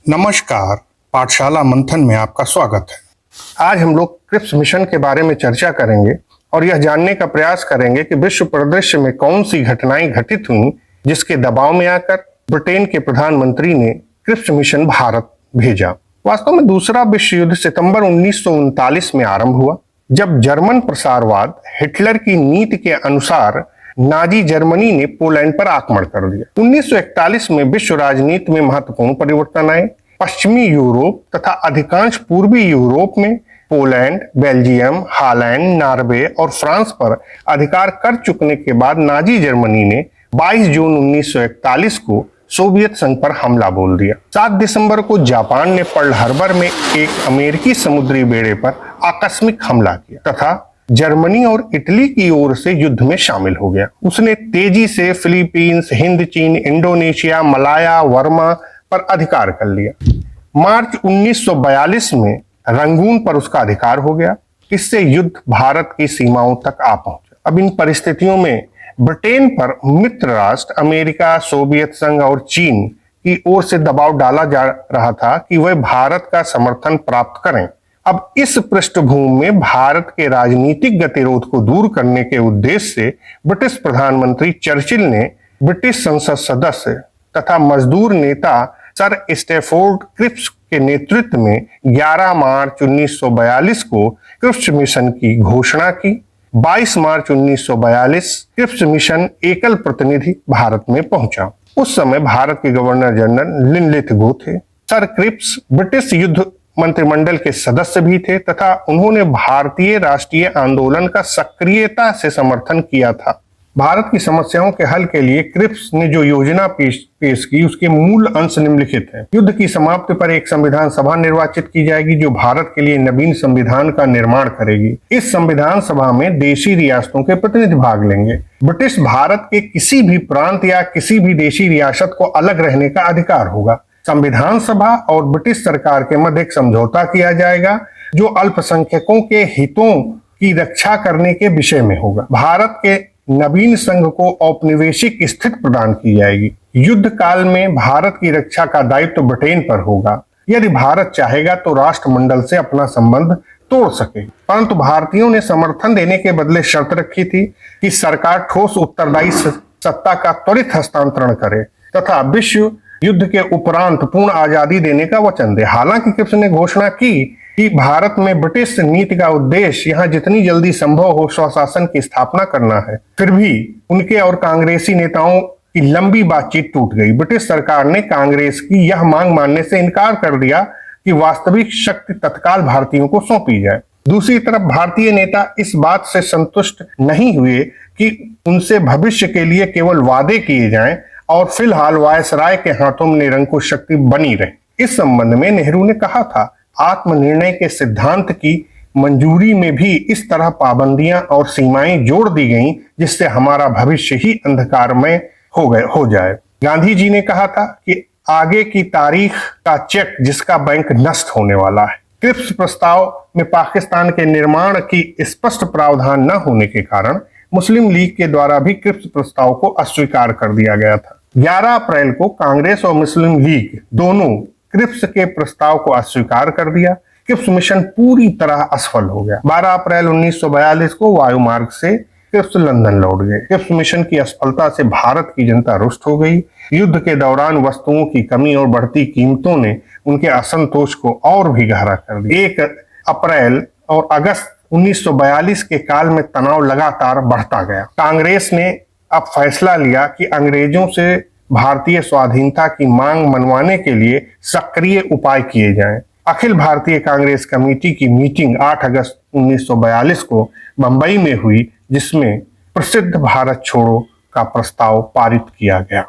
नमस्कार, पाठशाला मंथन में आपका स्वागत है। आज हम लोग क्रिप्स मिशन के बारे में चर्चा करेंगे और यह जानने का प्रयास करेंगे कि विश्व परिदृश्य में कौन सी घटनाएं घटित हुई जिसके दबाव में आकर ब्रिटेन के प्रधानमंत्री ने क्रिप्स मिशन भारत भेजा। वास्तव में दूसरा विश्व युद्ध सितंबर 1939 में आरंभ हुआ, जब जर्मन प्रसारवाद हिटलर की नीति के अनुसार नाजी जर्मनी ने पोलैंड पर आक्रमण कर दिया। 1941 में विश्व राजनीति में महत्वपूर्ण परिवर्तन आए। पश्चिमी यूरोप तथा अधिकांश पूर्वी यूरोप में पोलैंड, बेल्जियम, हॉलैंड, नॉर्वे और फ्रांस पर अधिकार कर चुकने के बाद नाजी जर्मनी ने 22 जून 1941 को सोवियत संघ पर हमला बोल दिया। 7 दिसंबर को जापान ने पर्ल हार्बर में एक अमेरिकी समुद्री बेड़े पर आकस्मिक हमला किया तथा जर्मनी और इटली की ओर से युद्ध में शामिल हो गया। उसने तेजी से फिलीपींस, हिंद, चीन, इंडोनेशिया, मलाया, वर्मा पर अधिकार कर लिया। मार्च 1942 में रंगून पर उसका अधिकार हो गया। इससे युद्ध भारत की सीमाओं तक आ पहुंचा। अब इन परिस्थितियों में ब्रिटेन पर मित्र राष्ट्र अमेरिका, सोवियत संघ और चीन की ओर से दबाव डाला जा रहा था कि वह भारत का समर्थन प्राप्त करें। अब इस पृष्ठभूमि में भारत के राजनीतिक गतिरोध को दूर करने के उद्देश्य से ब्रिटिश प्रधानमंत्री चर्चिल ने ब्रिटिश संसद सदस्य तथा मजदूर नेता सर स्टैफोर्ड क्रिप्स के नेतृत्व में 11 मार्च 1942 को क्रिप्स मिशन की घोषणा की। 22 मार्च 1942 क्रिप्स मिशन एकल प्रतिनिधि भारत में पहुंचा। उस समय भारत के गवर्नर जनरल लिनलिथगो थे। सर क्रिप्स ब्रिटिश युद्ध मंत्रिमंडल के सदस्य भी थे तथा उन्होंने भारतीय राष्ट्रीय आंदोलन का सक्रियता से समर्थन किया था। भारत की समस्याओं के हल के लिए क्रिप्स ने जो योजना पेश की उसके मूल अंश निम्नलिखित हैं। युद्ध की समाप्ति पर एक संविधान सभा निर्वाचित की जाएगी जो भारत के लिए नवीन संविधान का निर्माण करेगी। इस संविधान सभा में देशी रियासतों के प्रतिनिधि भाग लेंगे। ब्रिटिश भारत के किसी भी प्रांत या किसी भी देशी रियासत को अलग रहने का अधिकार होगा। संविधान सभा और ब्रिटिश सरकार के मध्य एक समझौता किया जाएगा जो अल्पसंख्यकों के हितों की रक्षा करने के विषय में होगा। भारत के नवीन संघ को औपनिवेशिक स्थिति प्रदान की जाएगी। युद्ध काल में भारत की रक्षा का दायित्व ब्रिटेन पर होगा। यदि भारत चाहेगा तो राष्ट्रमंडल से अपना संबंध तोड़ सके, परंतु भारतीयों ने समर्थन देने के बदले शर्त रखी थी कि सरकार ठोस उत्तरदायी सत्ता का त्वरित हस्तांतरण करे तथा विश्व युद्ध के उपरांत पूर्ण आजादी देने का वचन दे। हालांकि क्रिप्स ने घोषणा की कि भारत में ब्रिटिश नीति का उद्देश्य यहां जितनी जल्दी संभव हो स्वशासन की स्थापना करना है, फिर भी उनके और कांग्रेसी नेताओं की लंबी बातचीत टूट गई। ब्रिटिश सरकार ने कांग्रेस की यह मांग मानने से इनकार कर दिया कि वास्तविक शक्ति तत्काल भारतीयों को सौंपी जाए। दूसरी तरफ भारतीय नेता इस बात से संतुष्ट नहीं हुए कि उनसे भविष्य के लिए केवल वादे किए जाएं और फिलहाल वायसराय के हाथों में निरंकुश शक्ति बनी रहे। इस संबंध में नेहरू ने कहा था, आत्मनिर्णय के सिद्धांत की मंजूरी में भी इस तरह पाबंदियां और सीमाएं जोड़ दी गईं जिससे हमारा भविष्य ही अंधकारमय हो जाए। गांधी जी ने कहा था कि आगे की तारीख का चेक जिसका बैंक नष्ट होने वाला है। क्रिप्स प्रस्ताव में पाकिस्तान के निर्माण की स्पष्ट प्रावधान न होने के कारण मुस्लिम लीग के द्वारा भी क्रिप्स प्रस्ताव को अस्वीकार कर दिया गया था। 11 अप्रैल को कांग्रेस और मुस्लिम लीग दोनों क्रिप्स के प्रस्ताव को अस्वीकार कर दिया। क्रिप्स मिशन पूरी तरह असफल हो गया। 12 अप्रैल 1942 को वायुमार्ग से क्रिप्स लंदन लौट गए। क्रिप्स मिशन की असफलता से भारत की जनता रुष्ट हो गई। युद्ध के दौरान वस्तुओं की कमी और बढ़ती कीमतों ने उनके असंतोष को और भी गहरा कर दिया। 1 अप्रैल और अगस्त 1942 के काल में तनाव लगातार बढ़ता गया। कांग्रेस ने अब फैसला लिया कि अंग्रेजों से भारतीय स्वाधीनता की मांग मनवाने के लिए सक्रिय उपाय किए जाएं। अखिल भारतीय कांग्रेस कमेटी की मीटिंग 8 अगस्त 1942 को बंबई में हुई जिसमें प्रसिद्ध भारत छोड़ो का प्रस्ताव पारित किया गया।